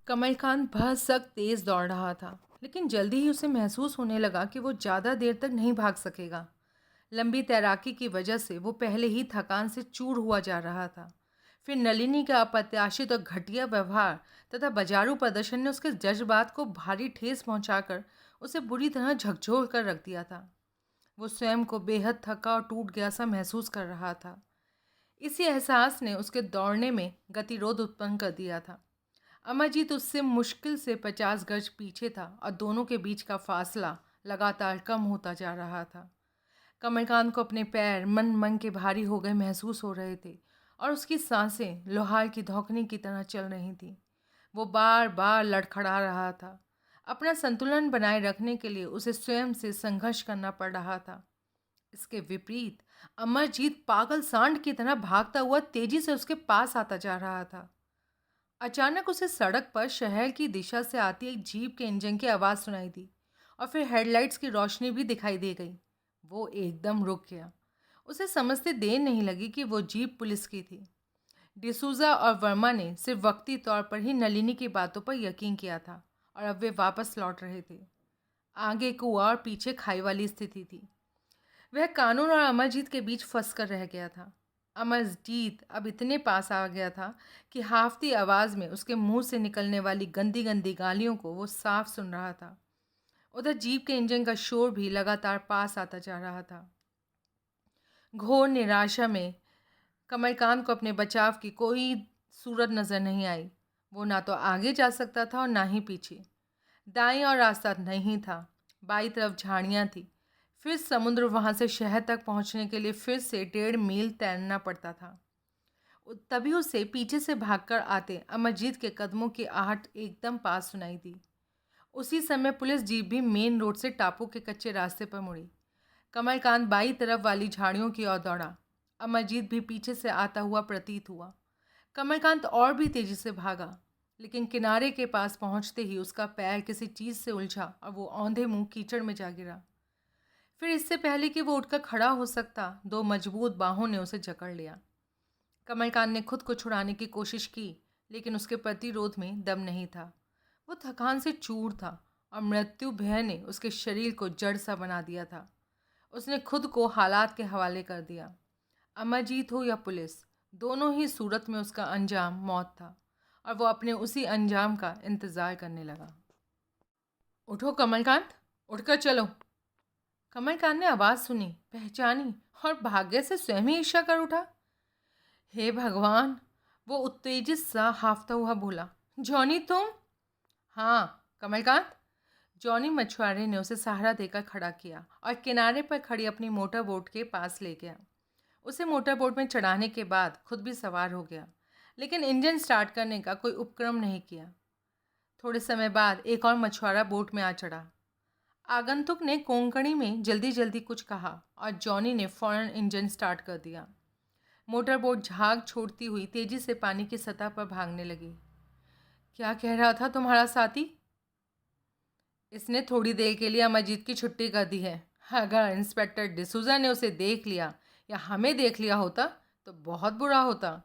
कमलकांत भसक तेज दौड़ रहा था, लेकिन जल्दी ही उसे महसूस होने लगा कि वो ज़्यादा देर तक नहीं भाग सकेगा। लंबी तैराकी की वजह से वो पहले ही थकान से चूर हुआ जा रहा था। फिर नलिनी का अप्रत्याशित और घटिया व्यवहार तथा बाजारू प्रदर्शन ने उसके जज्बात को भारी ठेस पहुंचाकर उसे बुरी तरह झकझोर कर रख दिया था। वो स्वयं को बेहद थका और टूट गया सा महसूस कर रहा था। इसी एहसास ने उसके दौड़ने में गतिरोध उत्पन्न कर दिया था। अमरजीत उससे मुश्किल से 50 गज पीछे था और दोनों के बीच का फासला लगातार कम होता जा रहा था। कमलकांत को अपने पैर मन मन के भारी हो गए महसूस हो रहे थे और उसकी सांसें लोहार की धौंकने की तरह चल रही थीं। वो बार बार लड़खड़ा रहा था। अपना संतुलन बनाए रखने के लिए उसे स्वयं से संघर्ष करना पड़ रहा था। इसके विपरीत अमरजीत पागल सांड की तरह भागता हुआ तेजी से उसके पास आता जा रहा था। अचानक उसे सड़क पर शहर की दिशा से आती एक जीप के इंजन की आवाज़ सुनाई दी और फिर हेडलाइट्स की रोशनी भी दिखाई दे गई। वो एकदम रुक गया। उसे समझते देर नहीं लगी कि वो जीप पुलिस की थी। डिसूजा और वर्मा ने सिर्फ वक्ती तौर पर ही नलिनी की बातों पर यकीन किया था और अब वे वापस लौट रहे थे। आगे कुआं और पीछे खाई वाली स्थिति थी। वह कानून और अमरजीत के बीच फंस कर रह गया था। अमरजीत अब इतने पास आ गया था कि हाफती आवाज़ में उसके मुंह से निकलने वाली गंदी गंदी गालियों को वो साफ सुन रहा था। उधर जीप के इंजन का शोर भी लगातार पास आता जा रहा था। घोर निराशा में कमलकांत को अपने बचाव की कोई सूरत नज़र नहीं आई। वो ना तो आगे जा सकता था और ना ही पीछे। दाईं और रास्ता नहीं था, बाईं तरफ झाड़ियाँ थी। फिर समुद्र, वहाँ से शहर तक पहुँचने के लिए फिर से 1.5 मील तैरना पड़ता था। तभी उसे पीछे से भागकर आते अमरजीत के कदमों की आहट एकदम पास सुनाई दी। उसी समय पुलिस जीप भी मेन रोड से टापू के कच्चे रास्ते पर मुड़ी। कमलकांत बाईं तरफ वाली झाड़ियों की ओर दौड़ा। अमरजीत भी पीछे से आता हुआ प्रतीत हुआ। कमलकांत और भी तेजी से भागा, लेकिन किनारे के पास पहुंचते ही उसका पैर किसी चीज़ से उलझा और वो औंधे मुंह कीचड़ में जा गिरा। फिर इससे पहले कि वो उठकर खड़ा हो सकता, दो मजबूत बाहों ने उसे जकड़ लिया। कमलकांत ने खुद को छुड़ाने की कोशिश की, लेकिन उसके प्रतिरोध में दम नहीं था। वो थकान से चूर था और मृत्यु भय ने उसके शरीर को जड़ सा बना दिया था। उसने खुद को हालात के हवाले कर दिया। अमरजीत हो या पुलिस, दोनों ही सूरत में उसका अंजाम मौत था और वो अपने उसी अंजाम का इंतज़ार करने लगा। उठो कमलकांत, उठकर चलो। कमलकांत ने आवाज़ सुनी, पहचानी और भाग्य से स्वयं ही ईर्ष्या कर उठा। हे भगवान, वो उत्तेजित सा हाफता हुआ बोला, जॉनी तुम? हाँ कमलकांत। जॉनी मछुआरे ने उसे सहारा देकर खड़ा किया और किनारे पर खड़ी अपनी मोटर बोट के पास ले गया। उसे मोटर बोट में चढ़ाने के बाद खुद भी सवार हो गया, लेकिन इंजन स्टार्ट करने का कोई उपक्रम नहीं किया। थोड़े समय बाद एक और मछुआरा बोट में आ चढ़ा। आगंतुक ने कोंकणी में जल्दी जल्दी कुछ कहा और जॉनी ने फौरन इंजन स्टार्ट कर दिया। मोटर बोट झाग छोड़ती हुई तेजी से पानी की सतह पर भागने लगी। क्या कह रहा था तुम्हारा साथी? इसने थोड़ी देर के लिए अमरजीत की छुट्टी कर दी है। अगर इंस्पेक्टर डिसूजा ने उसे देख लिया या हमें देख लिया होता तो बहुत बुरा होता।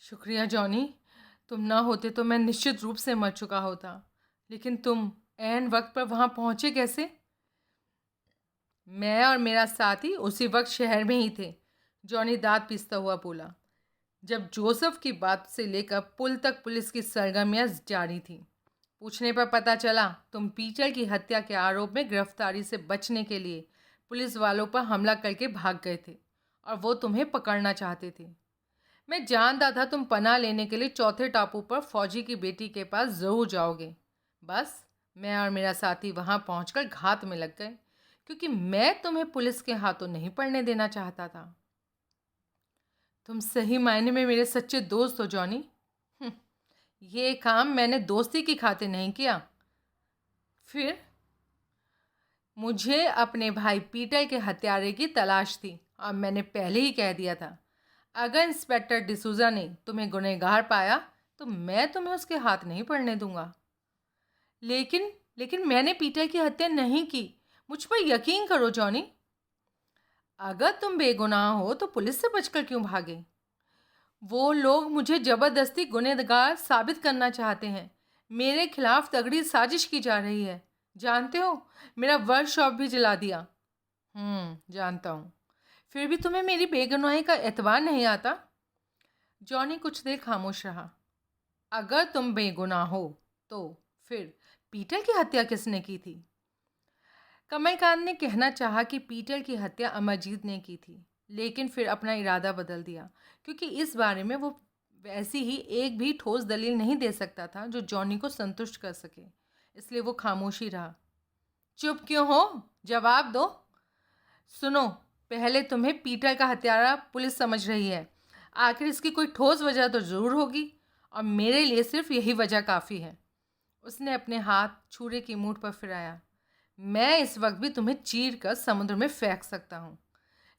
शुक्रिया जॉनी, तुम ना होते तो मैं निश्चित रूप से मर चुका होता। लेकिन तुम ऐन वक्त पर वहाँ पहुँचे कैसे? मैं और मेरा साथी उसी वक्त शहर में ही थे, जॉनी दांत पीसता हुआ बोला। जब जोसेफ की बात से लेकर पुल तक पुलिस की सरगर्मियाँ जारी थीं। पूछने पर पता चला तुम पीटर की हत्या के आरोप में गिरफ्तारी से बचने के लिए पुलिस वालों पर हमला करके भाग गए थे और वो तुम्हें पकड़ना चाहते थे। मैं जानता था तुम पनाह लेने के लिए चौथे टापू पर फौजी की बेटी के पास ज़रूर जाओगे। बस मैं और मेरा साथी वहाँ पहुँचकर घात में लग गए, क्योंकि मैं तुम्हें पुलिस के हाथों नहीं पड़ने देना चाहता था। तुम सही मायने में मेरे सच्चे दोस्त हो जॉनी। ये काम मैंने दोस्ती की खातिर नहीं किया। फिर? मुझे अपने भाई पीटर के हत्यारे की तलाश थी और मैंने पहले ही कह दिया था, अगर इंस्पेक्टर डिसूजा ने तुम्हें गुनहगार पाया तो मैं तुम्हें उसके हाथ नहीं पड़ने दूंगा। लेकिन लेकिन मैंने पीटर की हत्या नहीं की। मुझ पर यकीन करो जॉनी। अगर तुम बेगुनाह हो तो पुलिस से बचकर क्यों भागे? वो लोग मुझे ज़बरदस्ती गुनहगार साबित करना चाहते हैं। मेरे खिलाफ तगड़ी साजिश की जा रही है। जानते हो, मेरा वर्कशॉप भी जला दिया। जानता हूँ। फिर भी तुम्हें मेरी बेगुनाही का एतबार नहीं आता? जॉनी कुछ देर खामोश रहा। अगर तुम बेगुनाह हो तो फिर पीटर की हत्या किसने की थी? कमलकांत ने कहना चाहा कि पीटर की हत्या अमरजीत ने की थी, लेकिन फिर अपना इरादा बदल दिया, क्योंकि इस बारे में वो वैसी ही एक भी ठोस दलील नहीं दे सकता था जो जॉनी को संतुष्ट कर सके। इसलिए वो खामोशी रहा। चुप क्यों हो? जवाब दो। सुनो, पहले तुम्हें पीटर का हत्यारा पुलिस समझ रही है। आखिर इसकी कोई ठोस वजह तो ज़रूर होगी, और मेरे लिए सिर्फ यही वजह काफ़ी है। उसने अपने हाथ छुरे की मूठ पर फिराया। मैं इस वक्त भी तुम्हें चीर कर समुद्र में फेंक सकता हूँ,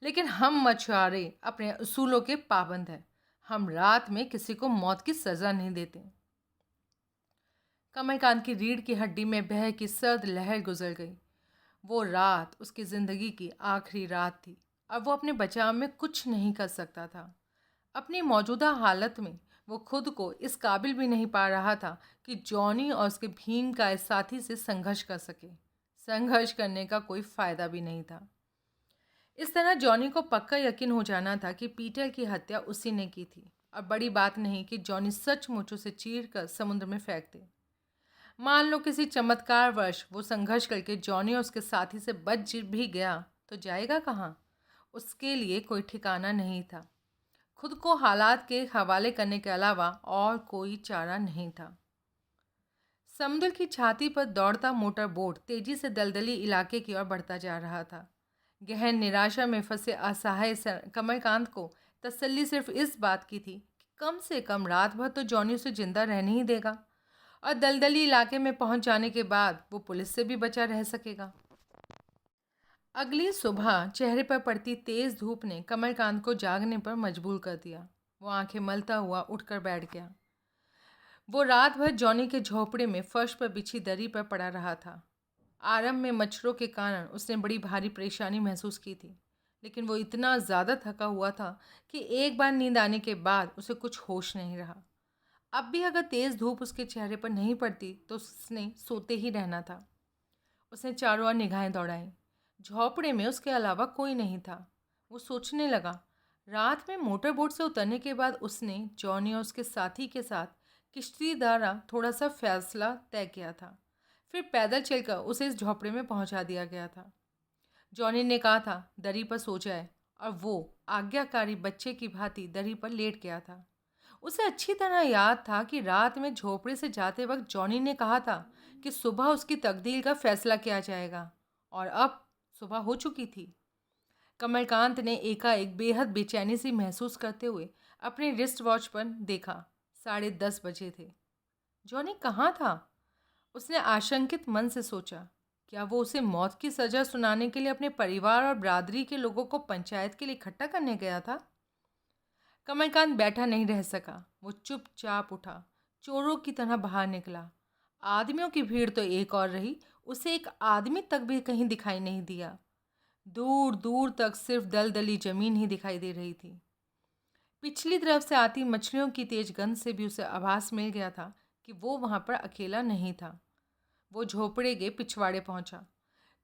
लेकिन हम मछुआरे अपने असूलों के पाबंद हैं। हम रात में किसी को मौत की सज़ा नहीं देते। कमलकांत की रीढ़ की हड्डी में बह की सर्द लहर गुजर गई। वो रात उसकी ज़िंदगी की आखिरी रात थी, और वो अपने बचाव में कुछ नहीं कर सकता था। अपनी मौजूदा हालत में वो खुद को इस काबिल भी नहीं पा रहा था कि जॉनी और उसके भीम का इस साथी से संघर्ष कर सके। संघर्ष करने का कोई फ़ायदा भी नहीं था। इस तरह जॉनी को पक्का यकीन हो जाना था कि पीटर की हत्या उसी ने की थी, और बड़ी बात नहीं कि जॉनी सचमुच उसे चीर कर समुद्र में फेंक दे। मान लो किसी चमत्कारवश वो संघर्ष करके जॉनी और उसके साथी से बच भी गया, तो जाएगा कहाँ? उसके लिए कोई ठिकाना नहीं था। खुद को हालात के हवाले करने के अलावा और कोई चारा नहीं था। समुद्र की छाती पर दौड़ता मोटर बोट तेजी से दलदली इलाके की ओर बढ़ता जा रहा था। गहन निराशा में फंसे असहाय कमलकांत को तसल्ली सिर्फ इस बात की थी कि कम से कम रात भर तो जॉनी उसे जिंदा रहने ही देगा, और दलदली इलाके में पहुंच जाने के बाद वो पुलिस से भी बचा रह सकेगा। अगली सुबह चेहरे पर पड़ती तेज धूप ने कमलकांत को जागने पर मजबूर कर दिया। वो आंखें मलता हुआ उठकर बैठ गया। वो रात भर जॉनी के झोपड़े में फर्श पर बिछी दरी पर पड़ा रहा था। आरंभ में मच्छरों के कारण उसने बड़ी भारी परेशानी महसूस की थी, लेकिन वो इतना ज़्यादा थका हुआ था कि एक बार नींद आने के बाद उसे कुछ होश नहीं रहा। अब भी अगर तेज़ धूप उसके चेहरे पर नहीं पड़ती तो उसने सोते ही रहना था। उसने चारों ओर निगाहें दौड़ाई। झोंपड़े में उसके अलावा कोई नहीं था। वो सोचने लगा, रात में मोटर बोट से उतरने के बाद उसने जॉनी और उसके साथी के साथ किश्ती द्वारा थोड़ा सा फैसला तय किया था। फिर पैदल चलकर उसे इस झोंपड़े में पहुंचा दिया गया था। जॉनी ने कहा था दरी पर सो जाए, और वो आज्ञाकारी बच्चे की भांति दरी पर लेट गया था। उसे अच्छी तरह याद था कि रात में झोपड़े से जाते वक्त जॉनी ने कहा था कि सुबह उसकी तकदीर का फैसला किया जाएगा, और अब सुबह हो चुकी थी। कमलकांत ने एकाएक बेहद बेचैनी सी महसूस करते हुए अपने रिस्ट वॉच पर देखा। 10:30 बजे थे। जॉनी कहाँ था? उसने आशंकित मन से सोचा, क्या वो उसे मौत की सज़ा सुनाने के लिए अपने परिवार और बरादरी के लोगों को पंचायत के लिए इकट्ठा करने गया था? कमलकांत बैठा नहीं रह सका। वो चुपचाप उठा, चोरों की तरह बाहर निकला। आदमियों की भीड़ तो एक और रही, उसे एक आदमी तक भी कहीं दिखाई नहीं दिया। दूर दूर तक सिर्फ दलदली जमीन ही दिखाई दे रही थी। पिछली तरफ से आती मछलियों की तेज गंध से भी उसे आभास मिल गया था कि वो वहाँ पर अकेला नहीं था। वो झोपड़े के पिछवाड़े पहुँचा।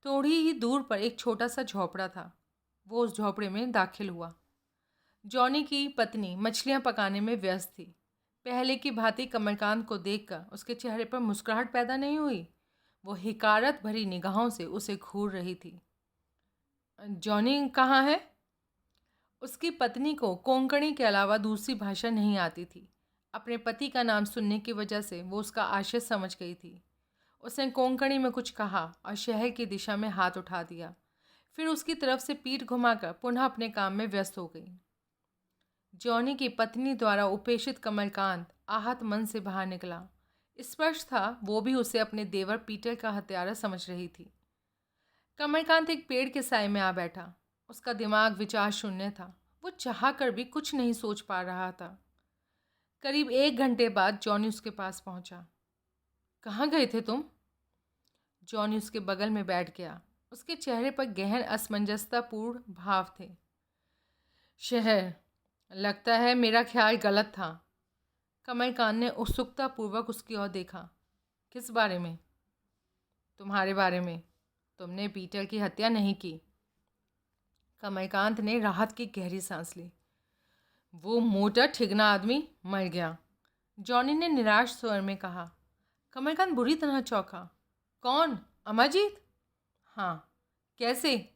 थोड़ी ही दूर पर एक छोटा सा झोपड़ा था। वो उस झोपड़े में दाखिल हुआ। जॉनी की पत्नी मछलियाँ पकाने में व्यस्त थी। पहले की भांति कमलकांत को देखकर उसके चेहरे पर मुस्कुराहट पैदा नहीं हुई। वो हिकारत भरी निगाहों से उसे घूर रही थी। जॉनी कहाँ है? उसकी पत्नी को कोंकणी के अलावा दूसरी भाषा नहीं आती थी। अपने पति का नाम सुनने की वजह से वो उसका आशय समझ गई थी। उसने कोंकणी में कुछ कहा और शहर की दिशा में हाथ उठा दिया। फिर उसकी तरफ से पीठ घुमाकर पुनः अपने काम में व्यस्त हो गई। जॉनी की पत्नी द्वारा उपेक्षित कमलकांत आहत मन से बाहर निकला। स्पष्ट था वो भी उसे अपने देवर पीटर का हत्यारा समझ रही थी। कमलकांत एक पेड़ के साए में आ बैठा। उसका दिमाग विचार शून्य था। वो चाह कर भी कुछ नहीं सोच पा रहा था। करीब 1 घंटे बाद जॉनी उसके पास पहुंचा। कहाँ गए थे तुम? जॉनी उसके बगल में बैठ गया। उसके चेहरे पर गहन असमंजसतापूर्ण भाव थे। शहर, लगता है मेरा ख्याल गलत था। कमलकांत ने उत्सुकतापूर्वक उसकी ओर देखा। किस बारे में? तुम्हारे बारे में। तुमने पीटर की हत्या नहीं की। कमलकांत ने राहत की गहरी सांस ली। वो मोटा ठिगना आदमी मर गया, जॉनी ने निराश स्वर में कहा। कमलकांत बुरी तरह चौंका। कौन? अमरजीत? हाँ। कैसे?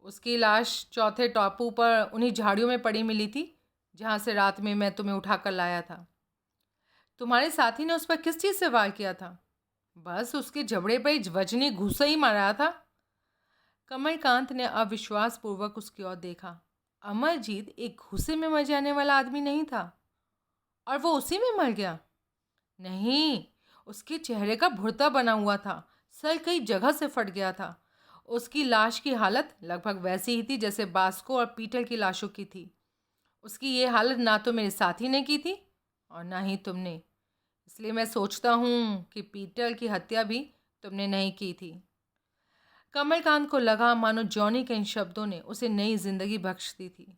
उसकी लाश चौथे टापू पर उन्हीं झाड़ियों में पड़ी मिली थी जहाँ से रात में मैं तुम्हें उठाकर लाया था। तुम्हारे साथी ने उस पर किस चीज़ से वार किया था? बस उसके जबड़े पर एक वजनी घूसा ही मारा था। कमलकांत ने अविश्वास पूर्वक उसकी ओर देखा। अमरजीत एक घूसे में मर जाने वाला आदमी नहीं था, और वो उसी में मर गया? नहीं, उसके चेहरे का भुर्ता बना हुआ था, सर कई जगह से फट गया था। उसकी लाश की हालत लगभग वैसी ही थी जैसे बास्को और पीटर की लाशों की थी। उसकी ये हालत ना तो मेरे साथी ने की थी और ना ही तुमने। इसलिए मैं सोचता हूँ कि पीटर की हत्या भी तुमने नहीं की थी। कमलकांत को लगा मानो जॉनी के इन शब्दों ने उसे नई जिंदगी बख्श दी थी।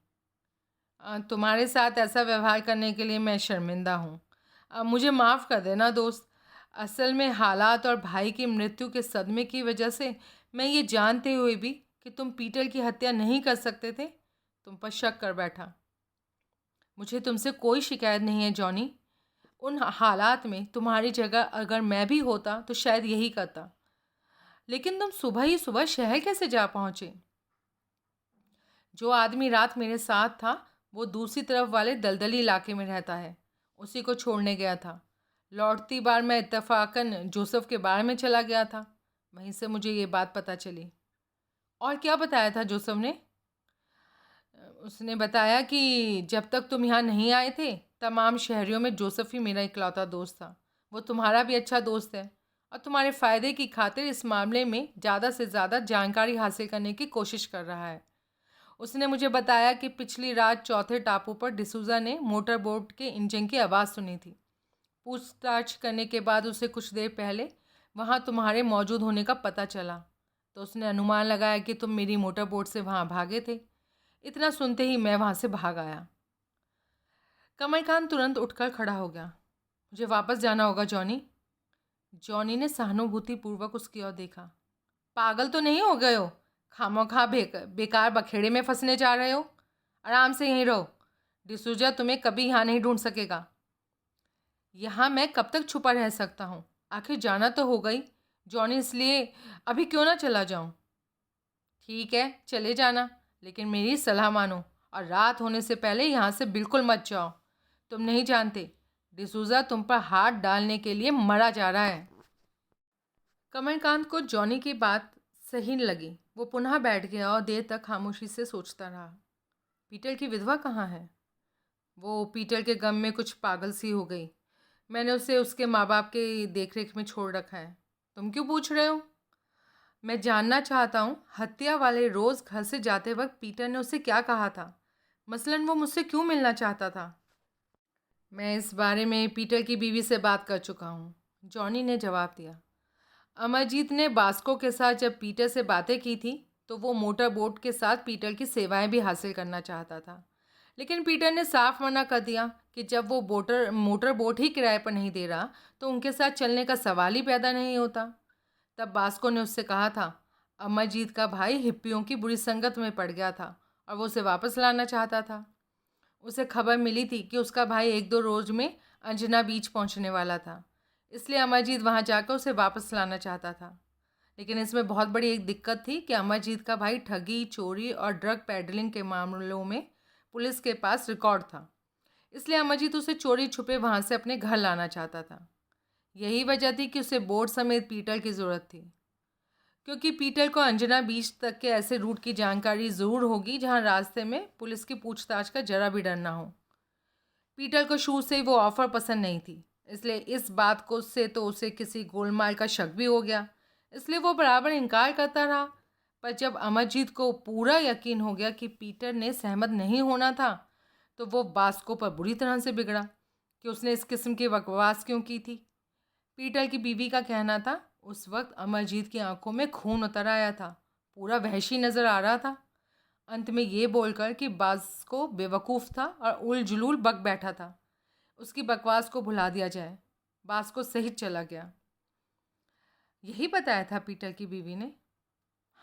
तुम्हारे साथ ऐसा व्यवहार करने के लिए मैं शर्मिंदा हूँ। मुझे माफ़ कर देना दोस्त। असल में हालात और भाई की मृत्यु के सदमे की वजह से मैं ये जानते हुए भी कि तुम पीटर की हत्या नहीं कर सकते थे, तुम पर शक कर बैठा। मुझे तुमसे कोई शिकायत नहीं है जॉनी। उन हालात में तुम्हारी जगह अगर मैं भी होता तो शायद यही करता। लेकिन तुम सुबह ही सुबह शहर कैसे जा पहुँचे? जो आदमी रात मेरे साथ था वो दूसरी तरफ वाले दलदली इलाके में रहता है, उसी को छोड़ने गया था। लौटती बार मैं इत्तेफाकन जोसेफ के बारे में चला गया था, वहीं से मुझे ये बात पता चली। और क्या बताया था जोसेफ ने? उसने बताया कि जब तक तुम यहाँ नहीं आए थे तमाम शहरियों में जोसेफ ही मेरा इकलौता दोस्त था। वो तुम्हारा भी अच्छा दोस्त है और तुम्हारे फ़ायदे की खातिर इस मामले में ज़्यादा से ज़्यादा जानकारी हासिल करने की कोशिश कर रहा है। उसने मुझे बताया कि पिछली रात चौथे टापू पर डिसूजा ने मोटर बोट के इंजन की आवाज़ सुनी थी। पूछताछ करने के बाद उसे कुछ देर पहले वहाँ तुम्हारे मौजूद होने का पता चला, तो उसने अनुमान लगाया कि तुम मेरी मोटर बोट से वहाँ भागे थे। इतना सुनते ही मैं वहाँ से भाग आया। कमलकांत तुरंत उठकर खड़ा हो गया। मुझे वापस जाना होगा जॉनी। जॉनी ने सहानुभूतिपूर्वक उसकी ओर देखा। पागल तो नहीं हो गए हो? खामोखा बेकार बखेड़े में फंसने जा रहे हो? आराम से यहीं रहो। डिसूजा तुम्हें कभी यहाँ नहीं ढूंढ सकेगा। यहाँ मैं कब तक छुपा रह सकता हूँ? आखिर जाना तो हो गई जॉनी, इसलिए अभी क्यों ना चला जाऊँ? ठीक है, चले जाना, लेकिन मेरी सलाह मानो और रात होने से पहले यहाँ से बिल्कुल मत जाओ। तुम नहीं जानते, डिसूजा तुम पर हाथ डालने के लिए मरा जा रहा है। कमलकांत को जॉनी की बात सही लगी। वो पुनः बैठ गया और देर तक खामोशी से सोचता रहा। पीटर की विधवा कहाँ है? वो पीटर के गम में कुछ पागल सी हो गई। मैंने उसे उसके माँ बाप के देखरेख में छोड़ रखा है। तुम क्यों पूछ रहे हो? मैं जानना चाहता हूँ हत्या वाले रोज़ घर से जाते वक्त पीटर ने उसे क्या कहा था। मसलन वो मुझसे क्यों मिलना चाहता था। मैं इस बारे में पीटर की बीवी से बात कर चुका हूँ, जॉनी ने जवाब दिया। अमरजीत ने बास्को के साथ जब पीटर से बातें की थी तो वो मोटर बोट के साथ पीटर की सेवाएं भी हासिल करना चाहता था, लेकिन पीटर ने साफ मना कर दिया कि जब वो मोटर बोट ही किराए पर नहीं दे रहा तो उनके साथ चलने का सवाल ही पैदा नहीं होता। तब बास्को ने उससे कहा था अमरजीत का भाई हिप्पियों की बुरी संगत में पड़ गया था और वो उसे वापस लाना चाहता था। उसे खबर मिली थी कि उसका भाई एक दो रोज में अंजना बीच पहुंचने वाला था, इसलिए अमरजीत वहां जाकर उसे वापस लाना चाहता था। लेकिन इसमें बहुत बड़ी एक दिक्कत थी कि अमरजीत का भाई ठगी, चोरी और ड्रग पेडलिंग के मामलों में पुलिस के पास रिकॉर्ड था, इसलिए अमरजीत उसे चोरी छुपे वहाँ से अपने घर लाना चाहता था। यही वजह थी कि उसे बोट समेत पीटर की ज़रूरत थी, क्योंकि पीटर को अंजना बीच तक के ऐसे रूट की जानकारी ज़रूर होगी जहाँ रास्ते में पुलिस की पूछताछ का जरा भी डर ना हो। पीटर को शुरू से ही वो ऑफ़र पसंद नहीं थी, इसलिए इस बात को से तो उसे किसी गोलमाल का शक भी हो गया, इसलिए वो बराबर इनकार करता रहा। पर जब अमरजीत को पूरा यकीन हो गया कि पीटर ने सहमत नहीं होना था तो वो बास्को पर बुरी तरह से बिगड़ा कि उसने इस किस्म की बकवास क्यों की थी। पीटर की बीवी का कहना था उस वक्त अमरजीत की आंखों में खून उतर आया था, पूरा वहशी नज़र आ रहा था। अंत में ये बोलकर कि बास्को बेवकूफ़ था और उल जुलूल बक बैठा था, उसकी बकवास को भुला दिया जाए, बास्को सहित चला गया। यही बताया था पीटर की बीवी ने।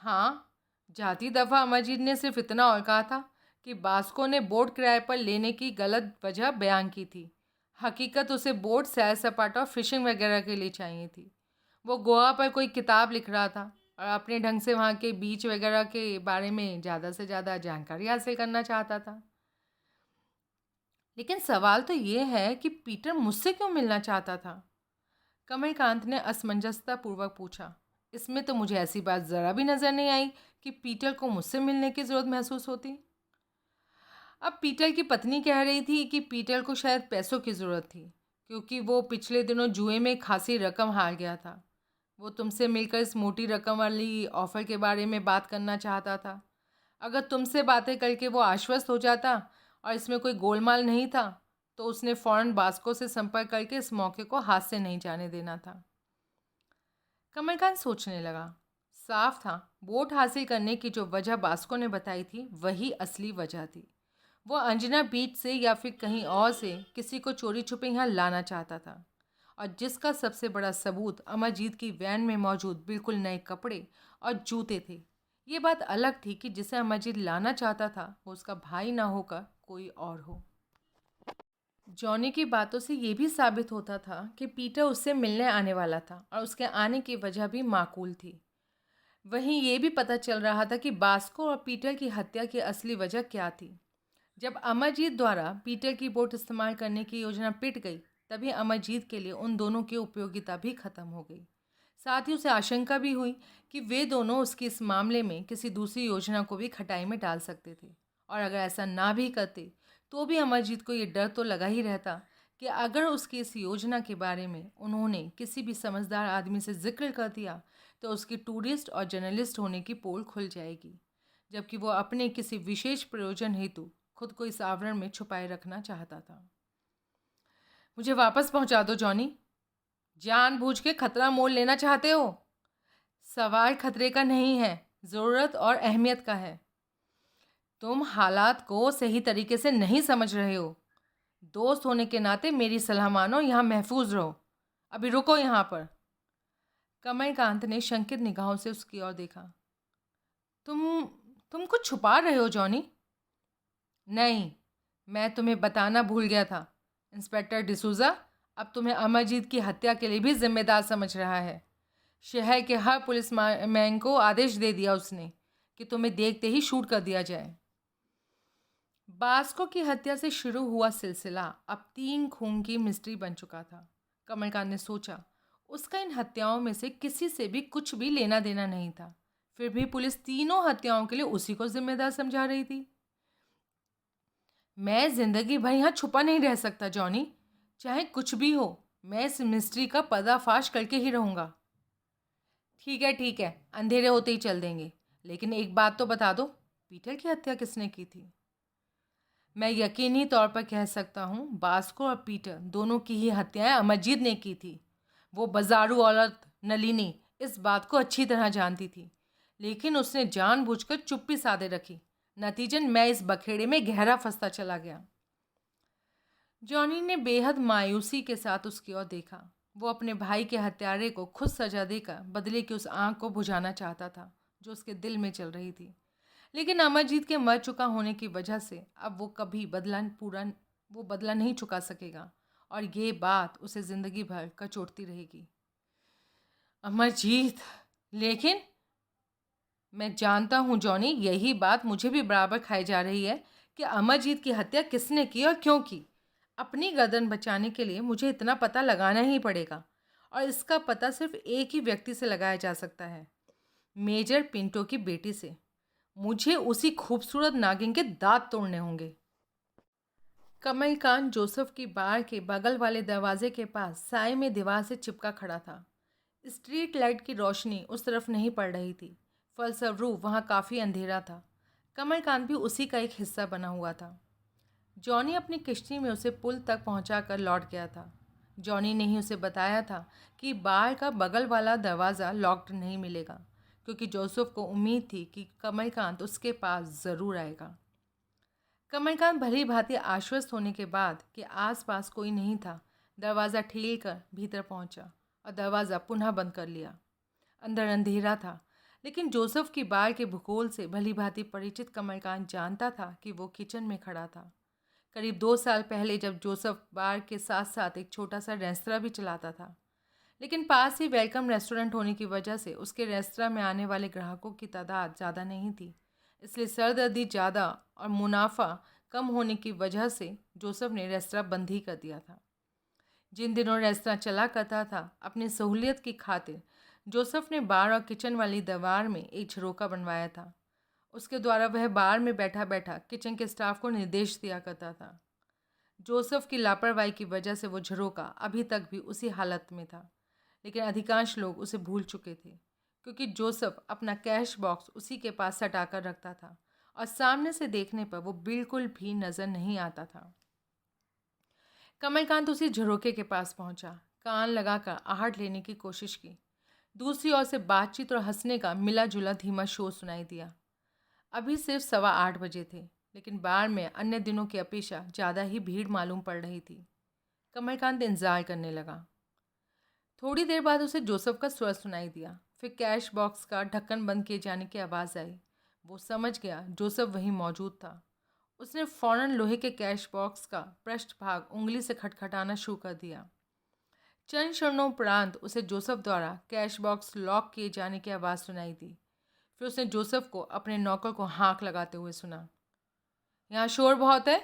हाँ, जाती दफ़ा अमरजीत ने सिर्फ इतना और कहा था कि बास्को ने बोट किराए पर लेने की गलत वजह बयान की थी। हकीकत उसे बोट सैर सपाटा और फिशिंग वगैरह के लिए चाहिए थी। वो गोवा पर कोई किताब लिख रहा था और अपने ढंग से वहाँ के बीच वगैरह के बारे में ज़्यादा से ज़्यादा जानकारी हासिल करना चाहता था। लेकिन सवाल तो ये है कि पीटर मुझसे क्यों मिलना चाहता था? कमलकांत ने असमंजसता पूर्वक पूछा। इसमें तो मुझे ऐसी बात ज़रा भी नज़र नहीं आई कि पीटर को मुझसे मिलने की ज़रूरत महसूस होती। अब पीटर की पत्नी कह रही थी कि पीटर को शायद पैसों की ज़रूरत थी, क्योंकि वो पिछले दिनों जुए में खासी रकम हार गया था। वो तुमसे मिलकर इस मोटी रकम वाली ऑफ़र के बारे में बात करना चाहता था। अगर तुमसे बातें करके वो आश्वस्त हो जाता और इसमें कोई गोलमाल नहीं था, तो उसने फ़ौरन बास्को से संपर्क करके इस मौके को हाथ से नहीं जाने देना था। कमलकांत सोचने लगा। साफ था, बोट हासिल करने की जो वजह बास्को ने बताई थी वही असली वजह थी। वो अंजना बीच से या फिर कहीं और से किसी को चोरी छुपे यहाँ लाना चाहता था, और जिसका सबसे बड़ा सबूत अमरजीत की वैन में मौजूद बिल्कुल नए कपड़े और जूते थे। ये बात अलग थी कि जिसे अमरजीत लाना चाहता था वो उसका भाई ना होकर कोई और हो। जॉनी की बातों से ये भी साबित होता था कि पीटर उससे मिलने आने वाला था और उसके आने की वजह भी माकूल थी। वहीं ये भी पता चल रहा था कि बास्को और पीटर की हत्या की असली वजह क्या थी। जब अमरजीत द्वारा पीटर की बोट इस्तेमाल करने की योजना पिट गई, तभी अमरजीत के लिए उन दोनों की उपयोगिता भी खत्म हो गई। साथ ही उसे आशंका भी हुई कि वे दोनों उसकी इस मामले में किसी दूसरी योजना को भी खटाई में डाल सकते थे, और अगर ऐसा ना भी करते तो भी अमरजीत को ये डर तो लगा ही रहता कि अगर उसकी इस योजना के बारे में उन्होंने किसी भी समझदार आदमी से जिक्र कर दिया तो उसकी टूरिस्ट और जर्नलिस्ट होने की पोल खुल जाएगी, जबकि वो अपने किसी विशेष प्रयोजन हेतु खुद को इस आवरण में छुपाए रखना चाहता था। मुझे वापस पहुंचा दो जॉनी। जानबूझ के खतरा मोल लेना चाहते हो? सवाल खतरे का नहीं है, ज़रूरत और अहमियत का है। तुम हालात को सही तरीके से नहीं समझ रहे हो। दोस्त होने के नाते मेरी सलाह मानो, यहाँ महफूज रहो। अभी रुको यहाँ पर। कमलकांत ने शंकित निगाहों से उसकी ओर देखा। तुम तुम कुछ छुपा रहे हो जॉनी? नहीं, मैं तुम्हें बताना भूल गया था। इंस्पेक्टर डिसूज़ा अब तुम्हें अमरजीत की हत्या के लिए भी जिम्मेदार समझ रहा है। शहर के हर पुलिस मैन को आदेश दे दिया उसने कि तुम्हें देखते ही शूट कर दिया जाए। बास्को की हत्या से शुरू हुआ सिलसिला अब 3 खून की मिस्ट्री बन चुका था। कमलकांत ने सोचा, उसका इन हत्याओं में से किसी से भी कुछ भी लेना देना नहीं था, फिर भी पुलिस तीनों हत्याओं के लिए उसी को जिम्मेदार समझा रही थी। मैं जिंदगी भर यहाँ छुपा नहीं रह सकता जॉनी, चाहे कुछ भी हो, मैं इस मिस्ट्री का पर्दाफाश करके ही रहूँगा। ठीक है, अंधेरे होते ही चल देंगे, लेकिन एक बात तो बता दो, पीटर की हत्या किसने की थी? मैं यकीनी तौर पर कह सकता हूँ, बास्को और पीटर दोनों की ही हत्याएं अमरजीत ने की थी। वो बाजारू औरत नलिनी इस बात को अच्छी तरह जानती थी, लेकिन उसने जानबूझकर चुप्पी साधे रखी। नतीजन मैं इस बखेड़े में गहरा फंसता चला गया। जॉनी ने बेहद मायूसी के साथ उसकी ओर देखा। वो अपने भाई के हत्यारे को खुद सजा देकर बदले की उस आंख को बुझाना चाहता था जो उसके दिल में चल रही थी, लेकिन अमरजीत के मर चुका होने की वजह से अब वो कभी बदला नहीं चुका सकेगा, और ये बात उसे ज़िंदगी भर कचोटती रहेगी। अमरजीत, लेकिन मैं जानता हूँ जॉनी, यही बात मुझे भी बराबर खाई जा रही है कि अमरजीत की हत्या किसने की और क्यों की। अपनी गर्दन बचाने के लिए मुझे इतना पता लगाना ही पड़ेगा, और इसका पता सिर्फ एक ही व्यक्ति से लगाया जा सकता है, मेजर पिंटो की बेटी से। मुझे उसी खूबसूरत नागिन के दांत तोड़ने होंगे। कमलकांत जोसेफ की बार के बगल वाले दरवाजे के पास साए में दीवार से चिपका खड़ा था। स्ट्रीट लाइट की रोशनी उस तरफ नहीं पड़ रही थी, फलस्वरूप वहाँ काफ़ी अंधेरा था। कमलकांत भी उसी का एक हिस्सा बना हुआ था। जॉनी अपनी किश्ती में उसे पुल तक पहुंचाकर लौट गया था। जॉनी ने ही उसे बताया था कि बार का बगल वाला दरवाज़ा लॉक्ड नहीं मिलेगा, क्योंकि जोसेफ को उम्मीद थी कि कमलकांत उसके पास ज़रूर आएगा। कमलकांत भली भांति आश्वस्त होने के बाद कि आसपास कोई नहीं था, दरवाज़ा ठेल कर भीतर पहुंचा और दरवाज़ा पुनः बंद कर लिया। अंदर अंधेरा था, लेकिन जोसेफ की बार के भूगोल से भली भांति परिचित कमलकांत जानता था कि वो किचन में खड़ा था। करीब 2 साल पहले जब जोसेफ बार के साथ साथ एक छोटा सा रेस्तरां भी चलाता था, लेकिन पास ही वेलकम रेस्टोरेंट होने की वजह से उसके रेस्तरां में आने वाले ग्राहकों की तादाद ज़्यादा नहीं थी। इसलिए सरदर्दी ज़्यादा और मुनाफा कम होने की वजह से जोसेफ ने रेस्तरां बंद ही कर दिया था। जिन दिनों रेस्तरां चला करता था, अपनी सहूलियत की खातिर जोसेफ ने बार और किचन वाली दीवार में एक झरोका बनवाया था। उसके द्वारा वह बार में बैठा बैठा किचन के स्टाफ को निर्देश दिया करता था। जोसेफ की लापरवाही की वजह से वो झरोका अभी तक भी उसी हालत में था, लेकिन अधिकांश लोग उसे भूल चुके थे, क्योंकि जोसेफ अपना कैश बॉक्स उसी के पास सटाकर रखता था और सामने से देखने पर वो बिल्कुल भी नज़र नहीं आता था। कमलकांत उसी झरोके के पास पहुंचा, कान लगाकर आहट लेने की कोशिश की। दूसरी ओर से बातचीत और हंसने का मिला जुला धीमा शोर सुनाई दिया। अभी सिर्फ 8:15 बजे थे, लेकिन बार में अन्य दिनों की अपेक्षा ज़्यादा ही भीड़ मालूम पड़ रही थी। कमलकांत इंतजार करने लगा। थोड़ी देर बाद उसे जोसेफ का स्वर सुनाई दिया। फिर कैश बॉक्स का ढक्कन बंद किए जाने की आवाज़ आई। वो समझ गया जोसेफ वहीं मौजूद था। उसने फौरन लोहे के कैश बॉक्स का पृष्ठभाग उंगली से खटखटाना शुरू कर दिया। चंद क्षणोपरांत उसे जोसेफ द्वारा कैश बॉक्स लॉक किए जाने की आवाज़ सुनाई दी। फिर उसने जोसेफ को अपने नौकर को हाँक लगाते हुए सुना। यहाँ शोर बहुत है,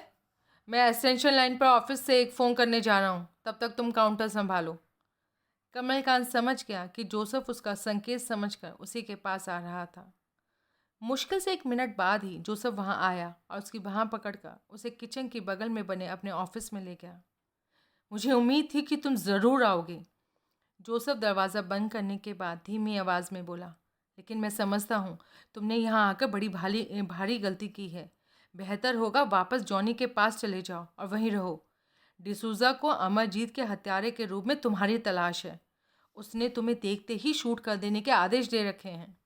मैं एसेंशियल लाइन पर ऑफिस से एक फ़ोन करने जा रहा हूँ, तब तक तुम काउंटर संभालो। कमलकांत समझ गया कि जोसेफ उसका संकेत समझकर उसी के पास आ रहा था। मुश्किल से 1 मिनट बाद ही जोसेफ वहां आया और उसकी बाह पकड़कर उसे किचन के बगल में बने अपने ऑफिस में ले गया। मुझे उम्मीद थी कि तुम ज़रूर आओगे, जोसेफ दरवाज़ा बंद करने के बाद धीमी आवाज़ में बोला। लेकिन मैं समझता हूँ तुमने यहाँ आकर बड़ी भारी गलती की है। बेहतर होगा वापस जॉनी के पास चले जाओ और वहीं रहो। डिसूज़ा को अमरजीत के हत्यारे के रूप में तुम्हारी तलाश है। उसने तुम्हें देखते ही शूट कर देने के आदेश दे रखे हैं।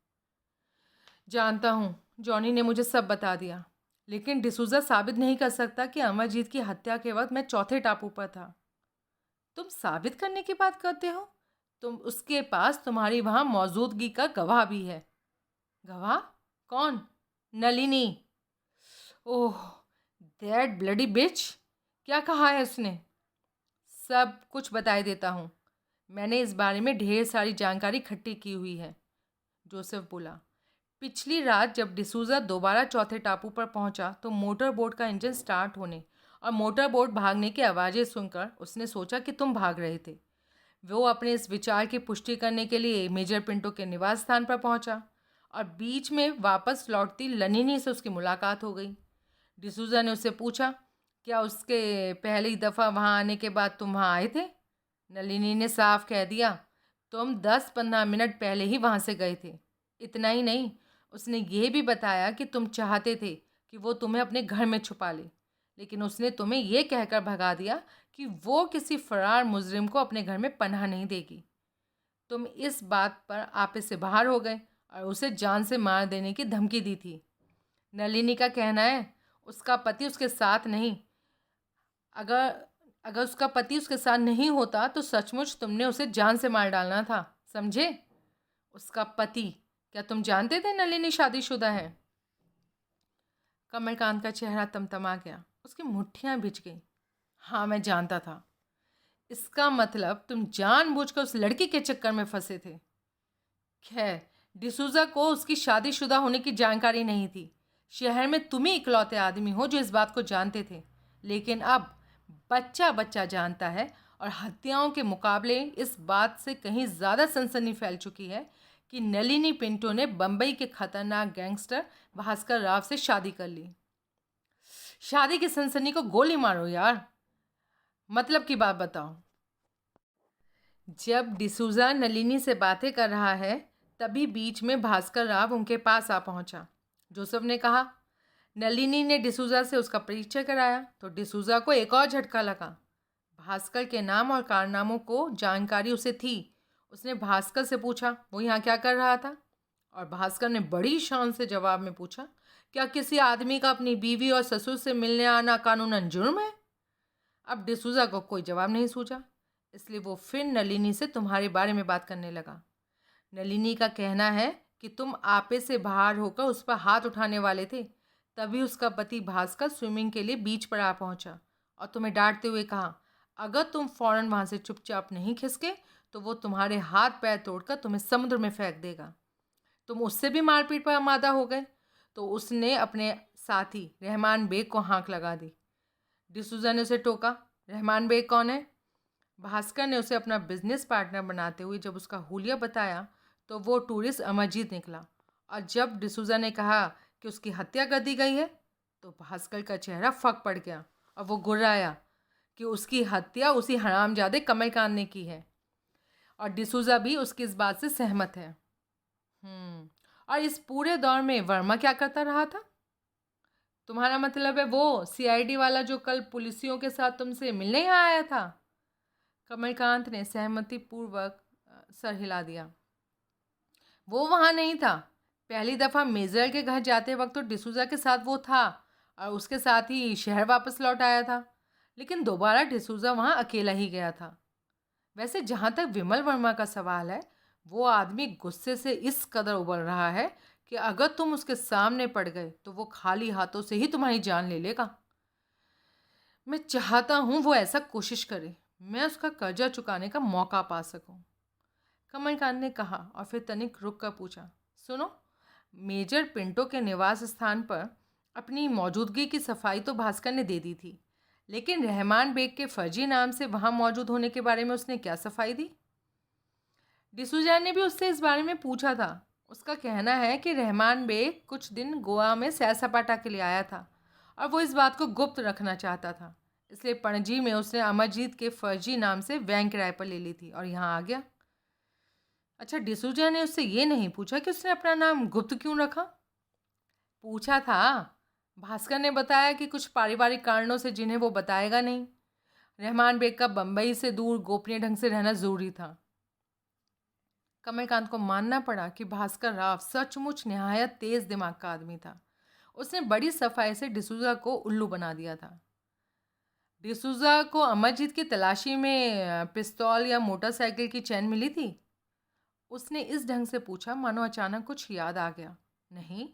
जानता हूँ, जॉनी ने मुझे सब बता दिया, लेकिन डिसूज़ा साबित नहीं कर सकता कि अमरजीत की हत्या के वक्त मैं चौथे टापू पर था। तुम साबित करने की बात करते हो? तुम उसके पास तुम्हारी वहाँ मौजूदगी का गवाह भी है। गवाह? कौन? नलिनी। ओह, दैट ब्लडी बिच। क्या कहा है उसने? सब कुछ बता देता हूँ। मैंने इस बारे में ढेर सारी जानकारी इकट्ठी की हुई है, जोसेफ बोला। पिछली रात जब डिसूज़ा दोबारा चौथे टापू पर पहुंचा तो मोटर बोट का इंजन स्टार्ट होने और मोटर बोट भागने की आवाज़ें सुनकर उसने सोचा कि तुम भाग रहे थे। वो अपने इस विचार की पुष्टि करने के लिए मेजर पिंटो के निवास स्थान पर पहुंचा और बीच में वापस लौटती लनिनी से उसकी मुलाकात हो गई। डिसूज़ा ने उससे पूछा, क्या उसके पहली दफ़ा वहाँ आने के बाद तुम वहाँ आए थे? नलिनी ने साफ कह दिया, तुम 10-15 मिनट पहले ही वहाँ से गए थे। इतना ही नहीं, उसने ये भी बताया कि तुम चाहते थे कि वो तुम्हें अपने घर में छुपा ले, लेकिन उसने तुम्हें ये कहकर भगा दिया कि वो किसी फरार मुजरिम को अपने घर में पनाह नहीं देगी। तुम इस बात पर आपे से बाहर हो गए और उसे जान से मार देने की धमकी दी थी। नलिनी का कहना है उसका पति उसके साथ नहीं। अगर उसका पति उसके साथ नहीं होता तो सचमुच तुमने उसे जान से मार डालना था, समझे? उसका पति, क्या तुम जानते थे नलिनी शादीशुदा है? कमलकांत का चेहरा तमतमा गया, उसकी मुट्ठियां भिज गई। हाँ, मैं जानता था। इसका मतलब तुम जानबूझकर उस लड़की के चक्कर में फंसे थे। खैर, डिसूज़ा को उसकी शादीशुदा होने की जानकारी नहीं थी। शहर में तुम ही इकलौते आदमी हो जो इस बात को जानते थे, लेकिन अब बच्चा बच्चा जानता है और हत्याओं के मुकाबले इस बात से कहीं ज़्यादा सनसनी फैल चुकी है कि नलिनी पिंटो ने बम्बई के खतरनाक गैंगस्टर भास्कर राव से शादी कर ली। शादी की सनसनी को गोली मारो यार, मतलब की बात बताओ। जब डिसूज़ा नलिनी से बातें कर रहा है तभी बीच में भास्कर राव उनके पास आ पहुंचा। जोसेफ ने कहा। नलिनी ने डिसूज़ा से उसका परिचय कराया तो डिसूज़ा को एक और झटका लगा। भास्कर के नाम और कारनामों को जानकारी उसे थी। उसने भास्कर से पूछा वो यहाँ क्या कर रहा था, और भास्कर ने बड़ी शान से जवाब में पूछा, क्या किसी आदमी का अपनी बीवी और ससुर से मिलने आना कानूनन जुर्म है? अब डिसूज़ा को कोई जवाब नहीं सूझा, इसलिए वो फिर नलिनी से तुम्हारे बारे में बात करने लगा। नलिनी का कहना है कि तुम आपे से बाहर होकर उस पर हाथ उठाने वाले थे। तभी उसका पति भास्कर स्विमिंग के लिए बीच पर आ पहुंचा और तुम्हें डांटते हुए कहा, अगर तुम फौरन वहां से चुपचाप नहीं खिसके तो वो तुम्हारे हाथ पैर तोड़कर तुम्हें समुद्र में फेंक देगा। तुम उससे भी मारपीट पर आमादा हो गए। तो उसने अपने साथी रहमान बेग को हाँक लगा दी। डिसूजा ने उसे टोका, रहमान बेग कौन है? भास्कर ने उसे अपना बिजनेस पार्टनर बनाते हुए जब उसका हुलिया बताया तो वो टूरिस्ट अमरजीत निकला। और जब डिसूजा ने कहा कि उसकी हत्या कर दी गई है तो भास्कर का चेहरा फक पड़ गया और वो गुर्राया कि उसकी हत्या उसी हरामजादे कमलकांत ने की है और डिसूजा भी उसकी इस बात से सहमत है। और इस पूरे दौर में वर्मा क्या करता रहा था? तुम्हारा मतलब है वो सीआईडी वाला जो कल पुलिसियों के साथ तुमसे मिलने यहाँ आया था? कमलकांत ने सहमति पूर्वक सर हिला दिया। वो वहाँ नहीं था। पहली दफ़ा मेजर के घर जाते वक्त तो डिसूजा के साथ वो था और उसके साथ ही शहर वापस लौट आया था। लेकिन दोबारा डिसूजा वहाँ अकेला ही गया था। वैसे जहाँ तक विमल वर्मा का सवाल है, वो आदमी गुस्से से इस कदर उबल रहा है कि अगर तुम उसके सामने पड़ गए तो वो खाली हाथों से ही तुम्हारी जान ले लेगा। मैं चाहता हूँ वो ऐसा कोशिश करे, मैं उसका कर्जा चुकाने का मौका पा सकूं। कमलकांत ने कहा और फिर तनिक रुक कर पूछा, सुनो, मेजर पिंटो के निवास स्थान पर अपनी मौजूदगी की सफाई तो भास्कर ने दे दी थी, लेकिन रहमान बेग के फर्जी नाम से वहाँ मौजूद होने के बारे में उसने क्या सफाई दी? डिसूजा ने भी उससे इस बारे में पूछा था। उसका कहना है कि रहमान बेग कुछ दिन गोवा में सैर सपाटा के लिए आया था और वो इस बात को गुप्त रखना चाहता था, इसलिए पणजी में उसने अमरजीत के फर्जी नाम से वैन किराए पर ले ली थी और यहाँ आ गया। अच्छा, डिसूजा ने उससे ये नहीं पूछा कि उसने अपना नाम गुप्त क्यों रखा? पूछा था। भास्कर ने बताया कि कुछ पारिवारिक कारणों से जिन्हें वो बताएगा नहीं। रहमान बेग का बम्बई से दूर गोपनीय ढंग से रहना जरूरी था। कमलकांत को मानना पड़ा कि भास्कर राव सचमुच निहायत तेज दिमाग का आदमी था। उसने बड़ी सफाई से डिसूजा को उल्लू बना दिया था। डिसूजा को अमरजीत की तलाशी में पिस्तौल या मोटरसाइकिल की चैन मिली थी? उसने इस ढंग से पूछा मानो अचानक कुछ याद आ गया। नहीं।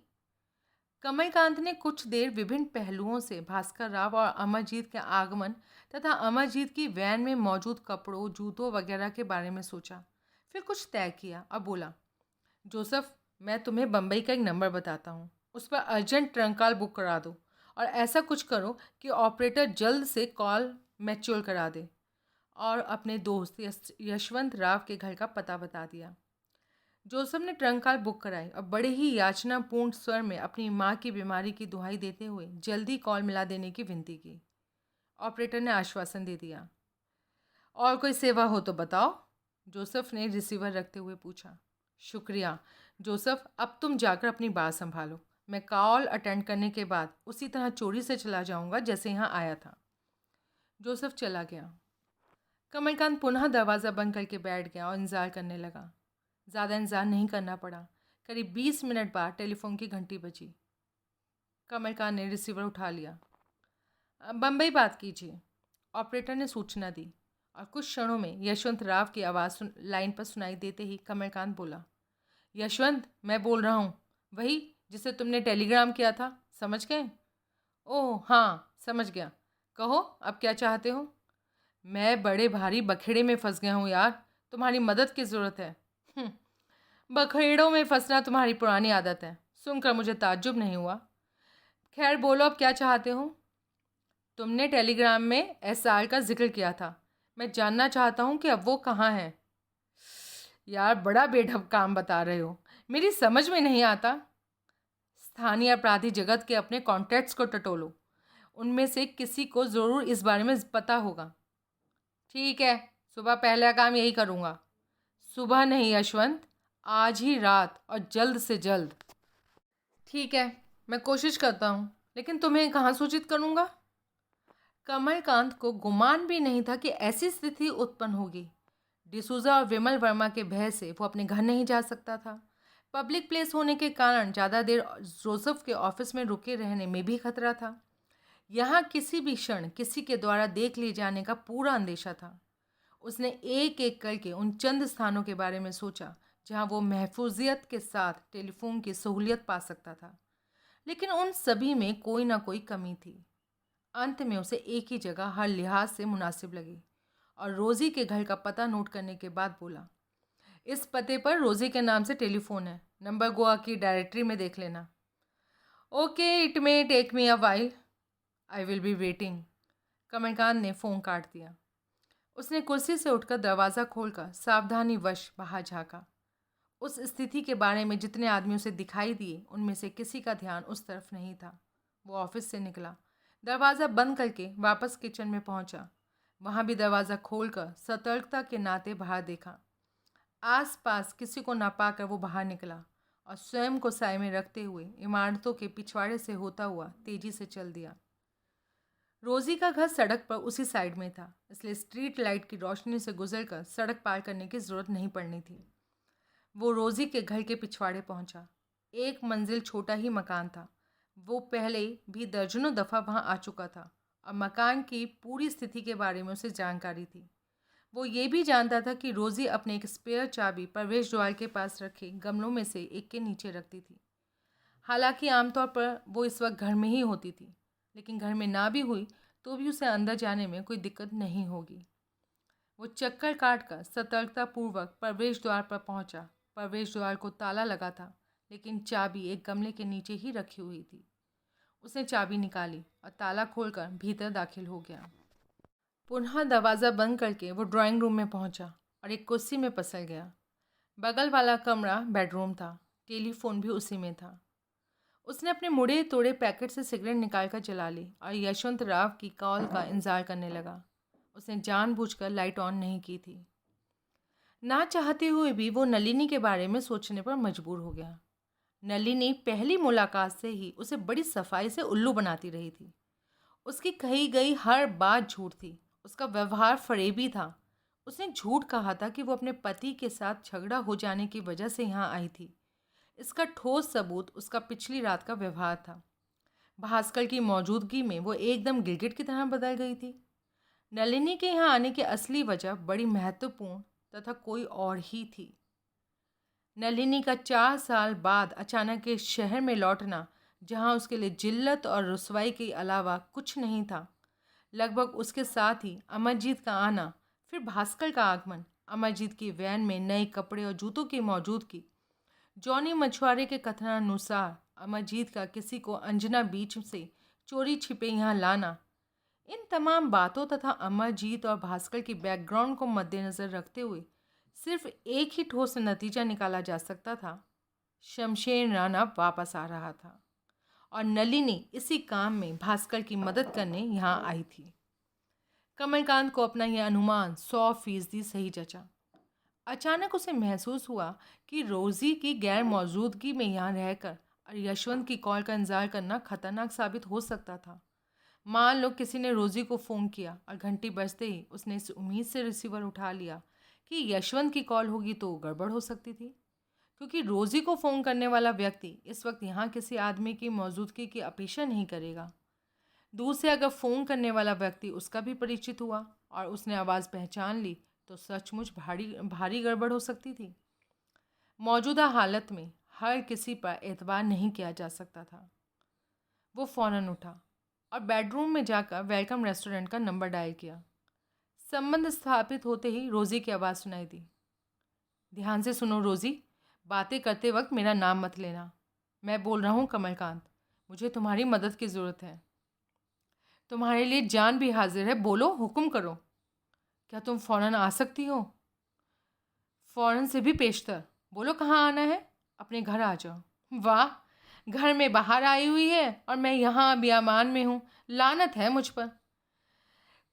कमलकांत ने कुछ देर विभिन्न पहलुओं से भास्कर राव और अमरजीत के आगमन तथा अमरजीत की वैन में मौजूद कपड़ों, जूतों वगैरह के बारे में सोचा। फिर कुछ तय किया और बोला, जोसेफ, मैं तुम्हें बम्बई का एक नंबर बताता हूँ, उस पर अर्जेंट ट्रंक कॉल बुक करा दो और ऐसा कुछ करो कि ऑपरेटर जल्द से कॉल मैच्योर करा दे। और अपने दोस्त यशवंत राव के घर का पता बता दिया। जोसेफ ने ट्रंक कॉल बुक कराई और बड़े ही याचनापूर्ण स्वर में अपनी माँ की बीमारी की दुहाई देते हुए जल्दी कॉल मिला देने की विनती की। ऑपरेटर ने आश्वासन दे दिया। और कोई सेवा हो तो बताओ, जोसेफ ने रिसीवर रखते हुए पूछा। शुक्रिया जोसेफ, अब तुम जाकर अपनी बात संभालो। मैं कॉल अटेंड करने के बाद उसी तरह चोरी से चला जाऊंगा जैसे यहाँ आया था। जोसेफ चला गया। कमलकांत पुनः दरवाज़ा बंद करके बैठ गया और इंतज़ार करने लगा। ज़्यादा इंतज़ार नहीं करना पड़ा। करीब 20 मिनट बाद टेलीफोन की घंटी बजी। कमलकांत ने रिसीवर उठा लिया। बम्बई बात कीजिए, ऑपरेटर ने सूचना दी और कुछ क्षणों में यशवंत राव की आवाज़ लाइन पर सुनाई देते ही कमलकांत बोला, यशवंत, मैं बोल रहा हूँ, वही जिसे तुमने टेलीग्राम किया था, समझ गए? ओह हाँ, समझ गया। कहो, अब क्या चाहते हो? मैं बड़े भारी बखेड़े में फंस गया हूँ यार, तुम्हारी मदद की ज़रूरत है। बखेड़ों में फंसना तुम्हारी पुरानी आदत है, सुनकर मुझे ताज्जुब नहीं हुआ। खैर बोलो, अब क्या चाहते हो? तुमने टेलीग्राम में एसआर का जिक्र किया था, मैं जानना चाहता हूँ कि अब वो कहाँ है। यार बड़ा बेढब काम बता रहे हो, मेरी समझ में नहीं आता। स्थानीय अपराधी जगत के अपने कॉन्टैक्ट्स को टटोलो, उनमें से किसी को ज़रूर इस बारे में पता होगा। ठीक है, सुबह पहला काम यही करूँगा। सुबह नहीं यशवंत, आज ही रात और जल्द से जल्द। ठीक है, मैं कोशिश करता हूँ, लेकिन तुम्हें कहाँ सूचित करूँगा? कमलकांत को गुमान भी नहीं था कि ऐसी स्थिति उत्पन्न होगी। डिसूजा और विमल वर्मा के भय से वो अपने घर नहीं जा सकता था। पब्लिक प्लेस होने के कारण ज़्यादा देर जोसेफ के ऑफिस में रुके रहने में भी खतरा था। यहाँ किसी भी क्षण किसी के द्वारा देख लिए जाने का पूरा अंदेशा था। उसने एक एक करके उन चंद स्थानों के बारे में सोचा जहां वो महफूजियत के साथ टेलीफोन की सहूलियत पा सकता था। लेकिन उन सभी में कोई ना कोई कमी थी। अंत में उसे एक ही जगह हर लिहाज से मुनासिब लगी और रोज़ी के घर का पता नोट करने के बाद बोला, इस पते पर रोज़ी के नाम से टेलीफोन है, नंबर गोवा की डायरेक्टरी में देख लेना। Okay, it may take me a while, I will be waiting. Kamalkant ने फ़ोन काट दिया। उसने कुर्सी से उठकर दरवाज़ा खोलकर सावधानीवश बाहर झाँका। उस स्थिति के बारे में जितने आदमी उसे दिखाई दिए उनमें से किसी का ध्यान उस तरफ नहीं था। वो ऑफिस से निकला, दरवाज़ा बंद करके वापस किचन में पहुंचा। वहां भी दरवाज़ा खोलकर सतर्कता के नाते बाहर देखा। आसपास किसी को ना पाकर वो बाहर निकला और स्वयं को साए में रखते हुए इमारतों के पिछवाड़े से होता हुआ तेजी से चल दिया। रोज़ी का घर सड़क पर उसी साइड में था, इसलिए स्ट्रीट लाइट की रोशनी से गुजरकर सड़क पार करने की ज़रूरत नहीं पड़नी थी। वो रोज़ी के घर के पिछवाड़े पहुंचा। एक मंजिल छोटा ही मकान था। वो पहले भी दर्जनों दफ़ा वहां आ चुका था और मकान की पूरी स्थिति के बारे में उसे जानकारी थी। वो ये भी जानता था कि रोज़ी अपने एक स्पेयर चाबी प्रवेश द्वार के पास रखे गमलों में से एक के नीचे रखती थी। हालांकि आमतौर पर वो इस वक्त घर में ही होती थी, लेकिन घर में ना भी हुई तो भी उसे अंदर जाने में कोई दिक्कत नहीं होगी। वो चक्कर काटकर सतर्कतापूर्वक प्रवेश द्वार पर पहुंचा। प्रवेश द्वार को ताला लगा था, लेकिन चाबी एक गमले के नीचे ही रखी हुई थी। उसने चाबी निकाली और ताला खोलकर भीतर दाखिल हो गया। पुनः दरवाज़ा बंद करके वो ड्राइंग रूम में पहुंचा और एक कुर्सी में पसर गया। बगल वाला कमरा बेडरूम था। टेलीफोन भी उसी में था। उसने अपने मुड़े तोड़े पैकेट से सिगरेट निकालकर जला ली और यशवंत राव की कॉल का इंतजार करने लगा। उसने जानबूझकर लाइट ऑन नहीं की थी। ना चाहते हुए भी वो नलिनी के बारे में सोचने पर मजबूर हो गया। नलिनी पहली मुलाकात से ही उसे बड़ी सफाई से उल्लू बनाती रही थी। उसकी कही गई हर बात झूठ थी। उसका व्यवहार फरेबी था। उसने झूठ कहा था कि वो अपने पति के साथ झगड़ा हो जाने की वजह से यहाँ आई थी। इसका ठोस सबूत उसका पिछली रात का व्यवहार था। भास्कर की मौजूदगी में वो एकदम गिरगिट की तरह बदल गई थी। नलिनी के यहाँ आने की असली वजह बड़ी महत्वपूर्ण तथा कोई और ही थी। नलिनी का 4 साल बाद अचानक इस शहर में लौटना, जहाँ उसके लिए जिल्लत और रुसवाई के अलावा कुछ नहीं था। लगभग उसके साथ ही अमरजीत का आना, फिर भास्कर का आगमन, अमरजीत की वैन में नए कपड़े और जूतों की मौजूदगी, जॉनी मछुआरे के कथनानुसार अमरजीत का किसी को अंजना बीच से चोरी छिपे यहाँ लाना, इन तमाम बातों तथा अमरजीत और भास्कर की बैकग्राउंड को मद्देनज़र रखते हुए सिर्फ एक ही ठोस नतीजा निकाला जा सकता था। शमशेर राणा वापस आ रहा था और नलिनी इसी काम में भास्कर की मदद करने यहाँ आई थी। कमलकांत को अपना यह अनुमान 100% सही जचा। अचानक उसे महसूस हुआ कि रोज़ी की गैर मौजूदगी में यहाँ रहकर और यशवंत की कॉल का इंतज़ार करना खतरनाक साबित हो सकता था। मान लो किसी ने रोज़ी को फ़ोन किया और घंटी बजते ही उसने इस उम्मीद से रिसीवर उठा लिया कि यशवंत की कॉल होगी तो गड़बड़ हो सकती थी, क्योंकि रोज़ी को फ़ोन करने वाला व्यक्ति इस वक्त यहाँ किसी आदमी की मौजूदगी की अपेक्षा नहीं करेगा। दूर से अगर फ़ोन करने वाला व्यक्ति उसका भी परिचित हुआ और उसने आवाज़ पहचान ली तो सचमुच भारी गड़बड़ हो सकती थी। मौजूदा हालत में हर किसी पर एतबार नहीं किया जा सकता था। वो फ़ौरन उठा और बेडरूम में जाकर वेलकम रेस्टोरेंट का नंबर डायल किया। संबंध स्थापित होते ही रोज़ी की आवाज़ सुनाई दी। ध्यान से सुनो रोज़ी, बातें करते वक्त मेरा नाम मत लेना। मैं बोल रहा हूँ कमलकांत। मुझे तुम्हारी मदद की ज़रूरत है। तुम्हारे लिए जान भी हाजिर है, बोलो, हुक्म करो। क्या तुम फ़ौरन आ सकती हो? फ़ौरन से भी पेशतर। बोलो कहाँ आना है? अपने घर आ जाओ। वाह, घर में बाहर आई हुई है और मैं यहाँ बियामान में हूँ। लानत है मुझ पर।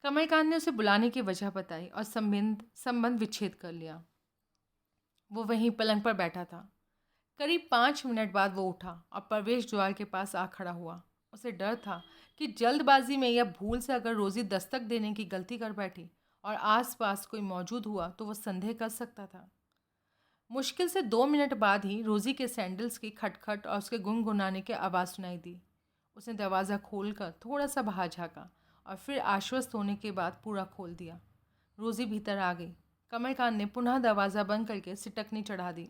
कमलकांत ने उसे बुलाने की वजह बताई और संबंध विच्छेद कर लिया। वो वहीं पलंग पर बैठा था। करीब 5 मिनट बाद वो उठा और प्रवेश द्वार के पास आ खड़ा हुआ। उसे डर था कि जल्दबाजी में या भूल से अगर रोज़ी दस्तक देने की गलती कर बैठी और आसपास कोई मौजूद हुआ तो वो संदेह कर सकता था। मुश्किल से 2 मिनट बाद ही रोज़ी के सैंडल्स की खटखट और उसके गुनगुनाने की आवाज़ सुनाई दी। उसने दरवाज़ा खोलकर थोड़ा सा बाहर झाँका और फिर आश्वस्त होने के बाद पूरा खोल दिया। रोज़ी भीतर आ गई। कमलकांत ने पुनः दरवाज़ा बंद करके सिटकनी चढ़ा दी।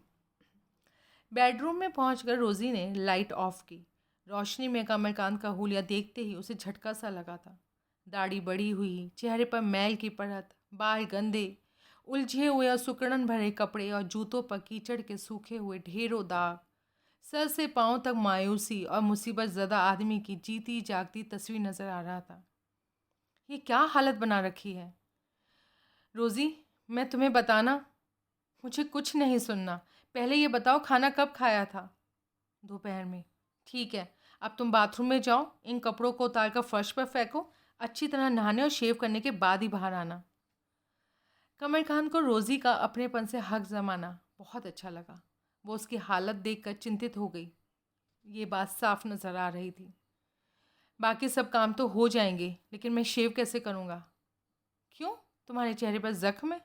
बेडरूम में पहुंचकर रोजी ने लाइट ऑफ की। रोशनी में कमलकांत का हुलिया देखते ही उसे झटका सा लगा था। दाढ़ी बड़ी हुई, चेहरे पर मैल की परत, बाल गंदे, उलझे हुए और सुकड़न भरे कपड़े और जूतों पर कीचड़ के सूखे हुए ढेरों दाग। सर से पांव तक मायूसी और मुसीबत ज़दा आदमी की जीती जागती तस्वीर नजर आ रहा था। ये क्या हालत बना रखी है? रोजी, मैं तुम्हें बताना। मुझे कुछ नहीं सुनना। पहले ये बताओ, खाना कब खाया था? दोपहर में। ठीक है, अब तुम बाथरूम में जाओ, इन कपड़ों को उतार कर फर्श पर फेंको। अच्छी तरह नहाने और शेव करने के बाद ही बाहर आना। कमलकांत को रोजी का अपनेपन से हक जमाना बहुत अच्छा लगा। वो उसकी हालत देखकर चिंतित हो गई। ये बात साफ नज़र आ रही थी। बाकी सब काम तो हो जाएंगे, लेकिन मैं शेव कैसे करूँगा? क्यों, तुम्हारे चेहरे पर जख्म है?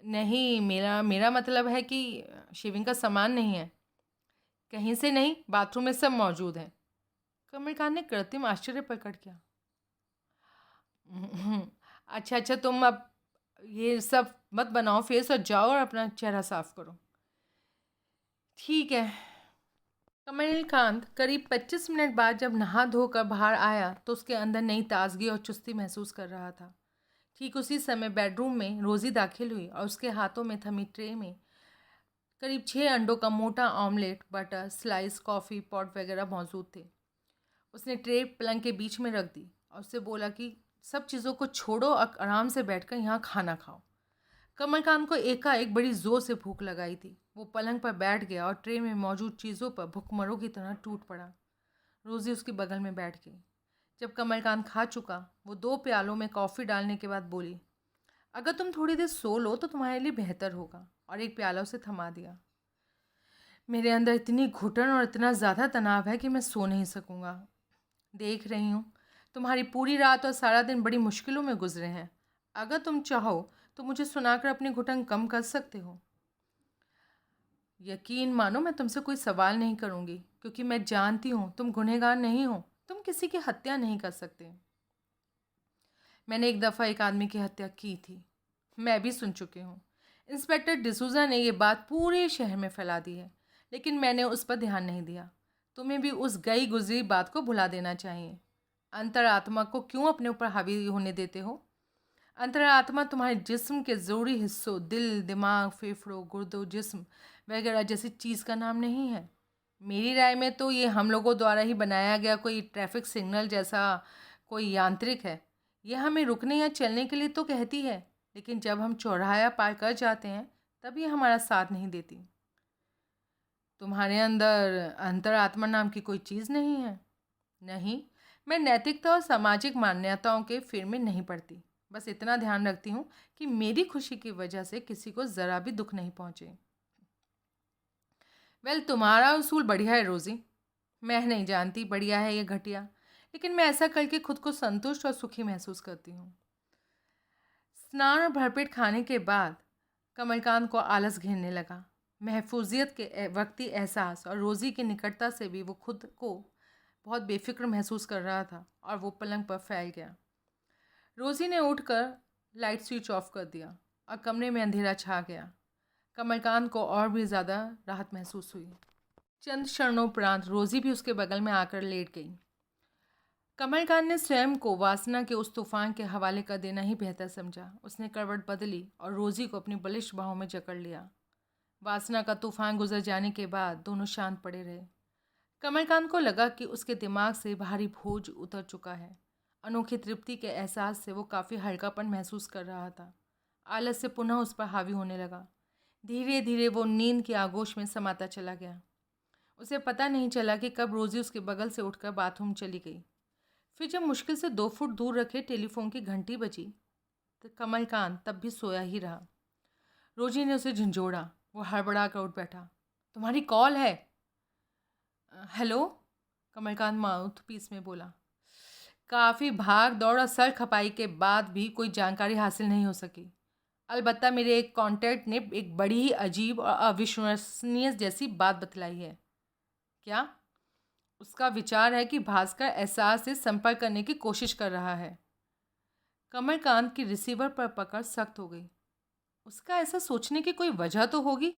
नहीं, मेरा मेरा मतलब है कि शेविंग का सामान नहीं है। कहीं से नहीं, बाथरूम में सब मौजूद है। कमलकांत ने कृत्रिम आश्चर्य प्रकट किया। अच्छा अच्छा, तुम अब ये सब मत बनाओ फेस और जाओ और अपना चेहरा साफ करो। ठीक है। कमलकांत करीब 25 मिनट बाद जब नहा धोकर बाहर आया तो उसके अंदर नई ताजगी और चुस्ती महसूस कर रहा था। ठीक उसी समय बेडरूम में रोजी दाखिल हुई और उसके हाथों में थमी ट्रे में करीब 6 अंडों का मोटा omelette, butter, slice, coffee pot वगैरह मौजूद थे। उसने ट्रे पलंग के बीच में रख दी और उससे बोला कि सब चीज़ों को छोड़ो और आराम से बैठकर यहाँ खाना खाओ। कमलकांत को एकाएक बड़ी जोर से भूख लगाई थी। वो पलंग पर बैठ गया और ट्रे में मौजूद चीज़ों पर भुखमरों की तरह टूट पड़ा। रोजी उसके बगल में बैठ गई। जब कमलकांत खा चुका, वो 2 प्यालों में कॉफ़ी डालने के बाद बोली, अगर तुम थोड़ी देर सो लो तो तुम्हारे लिए बेहतर होगा, और एक प्याला उसे थमा दिया। मेरे अंदर इतनी घुटन और इतना ज़्यादा तनाव है कि मैं सो नहीं सकूँगा। देख रही हूँ तुम्हारी पूरी रात और सारा दिन बड़ी मुश्किलों में गुजरे हैं। अगर तुम चाहो तो मुझे सुनाकर अपनी घुटन कम कर सकते हो। यकीन मानो, मैं तुमसे कोई सवाल नहीं करूँगी, क्योंकि मैं जानती हूँ तुम गुनहगार नहीं हो। तुम किसी की हत्या नहीं कर सकते। मैंने एक दफ़ा एक आदमी की हत्या की थी। मैं भी सुन चुकी हूँ। इंस्पेक्टर डिसूज़ा ने यह बात पूरे शहर में फैला दी है, लेकिन मैंने उस पर ध्यान नहीं दिया। तुम्हें भी उस गई गुजरी बात को भुला देना चाहिए। अंतरात्मा को क्यों अपने ऊपर हावी होने देते हो? अंतरात्मा तुम्हारे जिस्म के ज़रूरी हिस्सों, दिल, दिमाग, फेफड़ों, गुर्दों, जिस्म वगैरह जैसी चीज़ का नाम नहीं है। मेरी राय में तो ये हम लोगों द्वारा ही बनाया गया कोई ट्रैफिक सिग्नल जैसा कोई यांत्रिक है। यह हमें रुकने या चलने के लिए तो कहती है, लेकिन जब हम चौराहा पार कर जाते हैं तब ये हमारा साथ नहीं देती। तुम्हारे अंदर अंतरात्मा नाम की कोई चीज़ नहीं है? नहीं, मैं नैतिकता और सामाजिक मान्यताओं के फेर में नहीं पड़ती। बस इतना ध्यान रखती हूँ कि मेरी खुशी की वजह से किसी को ज़रा भी दुख नहीं पहुँचे। वेल, तुम्हारा उसूल बढ़िया है रोज़ी। मैं नहीं जानती बढ़िया है या घटिया, लेकिन मैं ऐसा करके खुद को संतुष्ट और सुखी महसूस करती हूँ। स्नान और भरपेट खाने के बाद कमलकांत को आलस घेरने लगा। महफूजियत के वक्ती एहसास और रोज़ी की निकटता से भी वो खुद को बहुत बेफिक्र महसूस कर रहा था और वो पलंग पर फैल गया। रोज़ी ने उठकर लाइट स्विच ऑफ कर दिया और कमरे में अंधेरा छा गया। कमलकांत को और भी ज़्यादा राहत महसूस हुई। चंद क्षणोपरांत रोज़ी भी उसके बगल में आकर लेट गई। कमलकांत ने स्वयं को वासना के उस तूफान के हवाले कर देना ही बेहतर समझा। उसने करवट बदली और रोज़ी को अपनी बलिष्ठ बाहों में जकड़ लिया। वासना का तूफान गुजर जाने के बाद दोनों शांत पड़े रहे। कमलकांत को लगा कि उसके दिमाग से भारी बोझ उतर चुका है। अनोखी तृप्ति के एहसास से वो काफ़ी हल्कापन महसूस कर रहा था। आलस से पुनः उस पर हावी होने लगा। धीरे धीरे वो नींद के आगोश में समाता चला गया। उसे पता नहीं चला कि कब रोज़ी उसके बगल से उठकर बाथरूम चली गई। फिर जब मुश्किल से 2 फुट दूर रखे टेलीफोन की घंटी बजी तो कमलकांत तब भी सोया ही रहा। रोजी ने उसे झंझोड़ा। वो हड़बड़ा कर उठ बैठा। तुम्हारी कॉल है। हेलो, कमलकांत माउथ पीस में बोला। काफ़ी भाग दौड़ और सर खपाई के बाद भी कोई जानकारी हासिल नहीं हो सकी। अलबत्ता मेरे एक कॉन्टैक्ट ने एक बड़ी ही अजीब और अविश्वसनीय जैसी बात बतलाई है। क्या? उसका विचार है कि भास्कर एहसास से संपर्क करने की कोशिश कर रहा है। कमलकांत की रिसीवर पर पकड़ सख्त हो गई। उसका ऐसा सोचने की कोई वजह तो होगी।